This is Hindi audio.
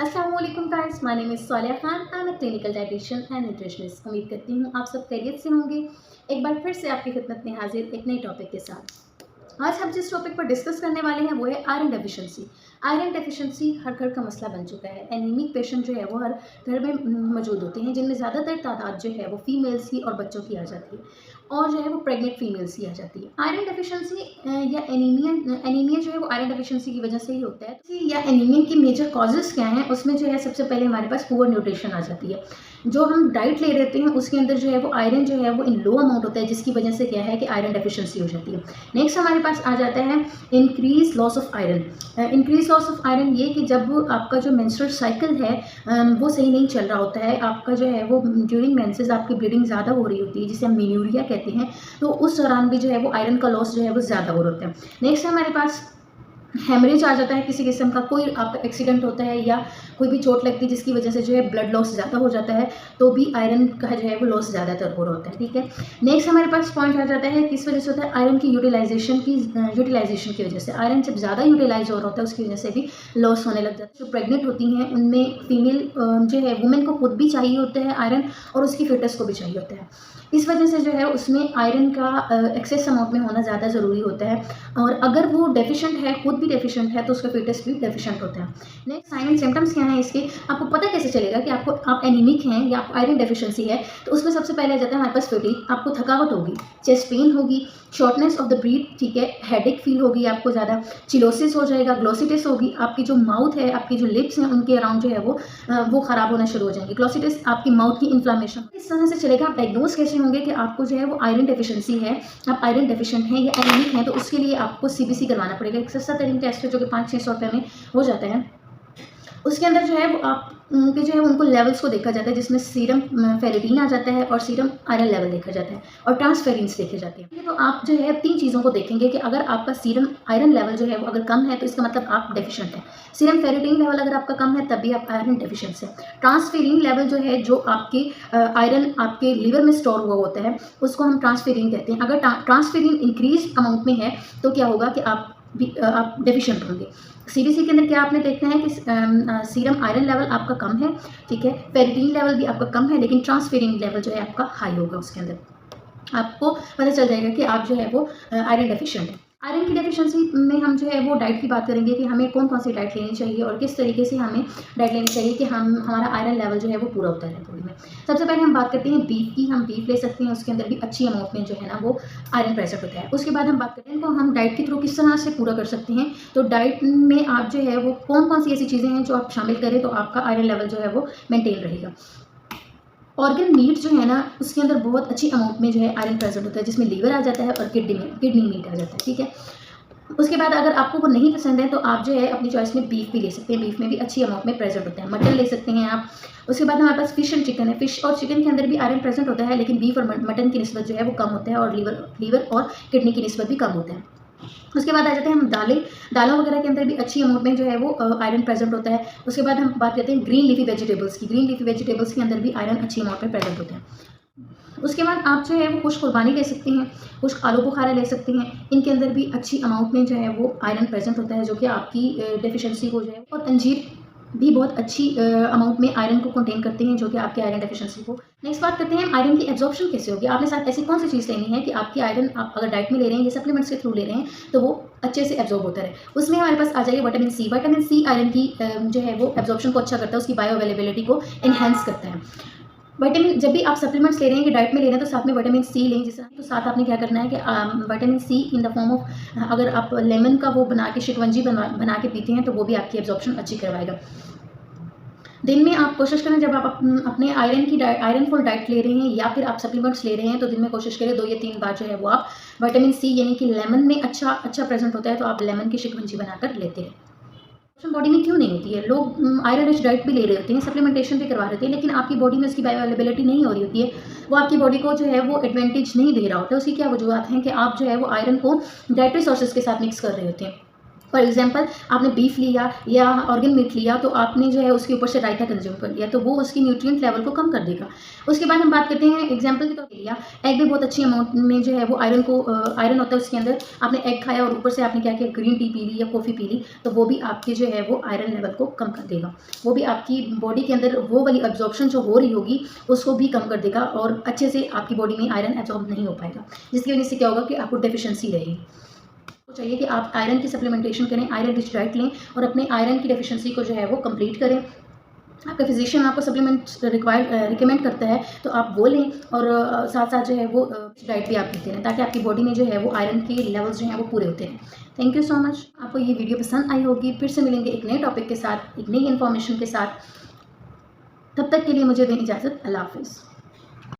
अस्सलाम वालेकुम guys, my name is Saliya Khan. I am a clinical dietitian and nutritionist. उम्मीद करती हूँ आप सब खैरियत से होंगे। एक बार फिर से आपकी खिदमत में हाजिर एक नए टॉपिक के साथ। आज हम जिस टॉपिक पर डिस्कस करने वाले हैं वो है आयरन डेफिशिएंसी। आयरन डेफिशिएंसी हर घर का मसला बन चुका है। एनीमिक पेशेंट जो है वो हर घर में मौजूद होते हैं, जिनमें ज़्यादातर तादाद जो है वो फीमेल्स की और बच्चों की आ जाती है, और जो है वो प्रेग्नेंट फीमेल्स की आ जाती है। आयरन डेफिशिएंसी या एनीमिया जो है वो आयरन डेफिशिएंसी की वजह से ही होता है। या एनीमिया की मेजर कॉजेज़ क्या हैं, उसमें जो है सबसे पहले हमारे पास पुअर न्यूट्रिशन आ जाती है। जो हम डाइट ले लेते हैं उसके अंदर जो है वो आयरन जो है वो इन लो अमाउंट होता है, जिसकी वजह से क्या है कि आयरन डेफिशिएंसी हो जाती है। नेक्स्ट हमारे पास आ जाता है increase loss of iron. Increase loss of iron ये कि जब आपका जो मेंस्ट्रुअल साइकिल है वो सही नहीं चल रहा होता है, आपका जो है वो ड्यूरिंग मेंसेस आपकी ब्लीडिंग ज़्यादा हो रही होती है, जिसे हम मेन्यूरिया कहते हैं, तो उस दौरान भी जो है वो आयरन का लॉस जो है वो ज़्यादा हो रहा है। नेक्स्ट हमारे पास हेमरेज आ जाता है, किसी किस्म का कोई आपका एक्सीडेंट होता है या कोई भी चोट लगती है जिसकी वजह से जो है ब्लड लॉस ज़्यादा हो जाता है, तो भी आयरन का जो है वो लॉस ज़्यादातर हो रहा होता है। ठीक है, नेक्स्ट हमारे पास पॉइंट आ जाता है किस वजह से होता है, आयरन की यूटिलाइजेशन की वजह से। आयरन जब ज़्यादा यूटिलाइज हो रहा होता है उसकी वजह से भी लॉस होने लग जाता है। जो प्रेग्नेंट होती हैं उनमें फीमेल जो है वुमेन को खुद भी चाहिए होता है आयरन, और उसकी फिटस को भी चाहिए होता है। इस वजह से जो है उसमें आयरन का एक्सेस अमाउंट में होना ज़्यादा ज़रूरी होता है, और अगर वो डेफिशिएंट है, खुद भी डेफिशिएंट है, तो उसका फीटस भी डेफिशिएंट होता है। नेक्स्ट साइन एंड सिम्टम्स क्या हैं इसके, आपको पता कैसे चलेगा कि आप एनीमिक हैं या आपको आयरन डेफिशिएंसी है, तो उसमें सबसे पहले आ जाता है हमारे पास फटीग। आपको थकावट होगी, चेस्ट पेन होगी, शॉर्टनेस ऑफ द ब्रीथ, ठीक है, हेडेक फील होगी आपको ज़्यादा, चिलोसिस हो जाएगा, ग्लोसिटिस होगी, आपकी जो माउथ है, आपकी जो लिप्स हैं उनके अराउंड जो है वो ख़राब होना शुरू हो जाएंगे। ग्लोसिटिस आपकी माउथ की इन्फ्लामेशन। इस तरह से चलेगा। आप डायग्नोज कैसे होंगे कि आपको जो है वो आयरन डेफिशिएंसी है, आप आयरन डेफिशिएंट हैं या एनीमिक हैं, तो उसके लिए आपको सीबीसी करवाना पड़ेगा। एक सस्ता तरीन टेस्ट है जो कि 500-600 रुपये में हो जाता है। उसके अंदर जो है वो आप के जो है उनको लेवल्स को देखा जाता है, जिसमें सीरम फेरिटीन आ जाता है और सीरम आयरन लेवल देखा जाता है और ट्रांसफेरेंस देखे जाते हैं। तो आप जो है 3 चीज़ों को देखेंगे कि अगर आपका सीरम आयरन लेवल जो है वो अगर कम है तो इसका मतलब आप डेफिशिएंट हैं। सीरम फेरिटीन लेवल अगर आपका कम है तब भी आप आयरन डेफिशिएंट हैं। ट्रांसफेरिन लेवल जो है, जो आपके आयरन आपके लिवर में स्टोर हुआ होता है, उसको हम ट्रांसफेरिन कहते हैं। अगर ट्रांसफेरिन इंक्रीज अमाउंट में है तो क्या होगा कि आप डेफिशिएंट होंगे। सीबीसी के अंदर क्या आपने देखना है कि सीरम आयरन लेवल आपका कम है, ठीक है, फेरिटीन लेवल भी आपका कम है, लेकिन ट्रांसफेरिन लेवल जो है आपका हाई होगा। उसके अंदर आपको पता चल जाएगा कि आप जो है वो आयरन डेफिशिएंट है। आयरन की डेफिशिएंसी में हम जो है वो डाइट की बात करेंगे कि हमें कौन कौन सी डाइट लेनी चाहिए और किस तरीके से हमें डाइट लेनी चाहिए कि हमारा आयरन लेवल जो है वो पूरा होता है बॉडी में। सबसे पहले हम बात करते हैं बीफ की। हम बीफ ले सकते हैं, उसके अंदर भी अच्छी अमाउंट में जो है ना वो आयरन प्रेजेंट होता है। उसके बाद हम बात करते हैं इनको हम डाइट के थ्रू किस तरह से पूरा कर सकते हैं। तो डाइट में आप जो है वो कौन कौन सी ऐसी चीज़ें हैं जो आप शामिल करें तो आपका आयरन लेवल जो है वो मेंटेन रहेगा। ऑर्गन मीट जो है ना उसके अंदर बहुत अच्छी अमाउंट में जो है आयरन प्रेजेंट होता है, जिसमें लीवर आ जाता है और किडनी मीट आ जाता है, ठीक है। उसके बाद अगर आपको वो नहीं पसंद है तो आप जो है अपनी चॉइस में बीफ भी ले सकते हैं। बीफ में भी अच्छी अमाउंट में प्रेजेंट होता है। मटन ले सकते हैं आप। उसके बाद हमारे पास फिश एंड चिकन है। फिश और चिकन के अंदर भी आयरन प्रेजेंट होता है, लेकिन बीफ और मटन की निस्बत जो है वो कम होता है, और लीवर और किडनी की निस्बत भी कम होता है। उसके बाद आ जाते हैं हम दालों वगैरह के अंदर भी अच्छी अमाउंट में जो है वो आयरन प्रेजेंट होता है। उसके बाद हम बात करते हैं ग्रीन लीफी वेजिटेबल्स की। ग्रीन लीफी वेजिटेबल्स के अंदर भी आयरन अच्छी अमाउंट में प्रेजेंट होते हैं। उसके बाद आप जो है वो खुश्क कुर्बानी ले सकते हैं, खुश्क आलू बुखारा ले सकते हैं। इनके अंदर भी अच्छी अमाउंट में जो है वो आयरन प्रेजेंट होता है, जो कि आपकी डेफिशिएंसी को जो है, और अंजीर भी बहुत अच्छी अमाउंट में आयरन को कंटेन करते हैं, जो कि आपके आयरन डेफिशिएंसी को। नेक्स्ट बात करते हैं आयरन की एब्जॉर्प्शन कैसे होगी। आपने साथ ऐसी कौन सी चीज़ लेनी है कि आपकी आयरन आप अगर डाइट में ले रहे हैं या सप्लीमेंट्स के थ्रू ले रहे हैं तो वो अच्छे से एब्जॉर्ब होता है। उसमें हमारे पास आ जाएगा vitamin C. Vitamin C iron की जो है वो एब्जॉर्प्शन को अच्छा करता है, उसकी बायो अवेलेबिलिटी को इन्हेंस करता है। विटामिन जब भी आप सप्लीमेंट्स ले रहे हैं कि डाइट में ले रहे हैं तो साथ में विटामिन सी लें। जैसे तो साथ आपने क्या करना है कि vitamin C in the form of, अगर आप लेमन का वो बना के शिकवंजी बना के पीते हैं तो वो भी आपकी एब्जॉर्प्शन अच्छी करवाएगा। दिन में आप कोशिश करें, जब आप अपने आयरन फुल डाइट ले रहे हैं या फिर आप सप्लीमेंट्स ले रहे हैं, तो दिन में कोशिश करें 2 या 3 बार जो है वो आप विटामिन सी, यानी कि लेमन में अच्छा प्रेजेंट होता है, तो आप लेमन की शिकवंजी बनाकर लेते हैं। बॉडी में क्यों नहीं होती है? लोग आयरन रिच डाइट भी ले रहे होते हैं, सप्लीमेंटेशन भी करवा रहे हैं, लेकिन आपकी बॉडी में उसकी बायो अवेलेबिलिटी नहीं हो रही होती है। वो आपकी बॉडी को जो है वो एडवांटेज नहीं दे रहा होता है। उसकी क्या वजूहत हैं कि आप जो है वो आयरन को डाइटरी सोर्सेज के साथ मिक्स कर रहे होते हैं। फॉर एग्जांपल आपने बीफ लिया या ऑर्गन मीट लिया तो आपने जो है उसके ऊपर से रायता कंज्यूम कर लिया, तो वो उसकी न्यूट्रिएंट लेवल को कम कर देगा। उसके बाद हम बात करते हैं एग्जांपल के तौर पर लिया एग भी बहुत अच्छी अमाउंट में जो है वो आयरन होता है उसके अंदर। आपने एग खाया और ऊपर से आपने क्या किया, ग्रीन टी पी ली या कॉफ़ी पी ली, तो वो भी आपके जो है वो आयरन लेवल को कम कर देगा। वो भी आपकी बॉडी के अंदर वो वाली एब्जॉर्प्शन जो हो रही होगी उसको भी कम कर देगा और अच्छे से आपकी बॉडी में आयरन एब्जॉर्ब नहीं हो पाएगा, जिसकी वजह से क्या होगा कि आपको डेफिशिएंसी रहेगी। चाहिए कि आप आयरन की सप्लीमेंटेशन करें, आयरन रिच डाइट लें और अपने आयरन की डेफिशिएंसी को जो है वो कंप्लीट करें। आपका फिजिशियन आपको सप्लीमेंट्स रिकमेंड करता है तो आप वो लें और साथ साथ जो है वो डाइट भी आप लेते रहें ताकि आपकी बॉडी में जो है वो आयरन के लेवल्स जो हैं वो पूरे होते हैं। Thank you so much. आपको ये वीडियो पसंद आई होगी। फिर से मिलेंगे एक नए टॉपिक के साथ, एक नई इन्फॉर्मेशन के साथ। तब तक के लिए मुझे दें इजाज़त। अल्लाह हाफिज़।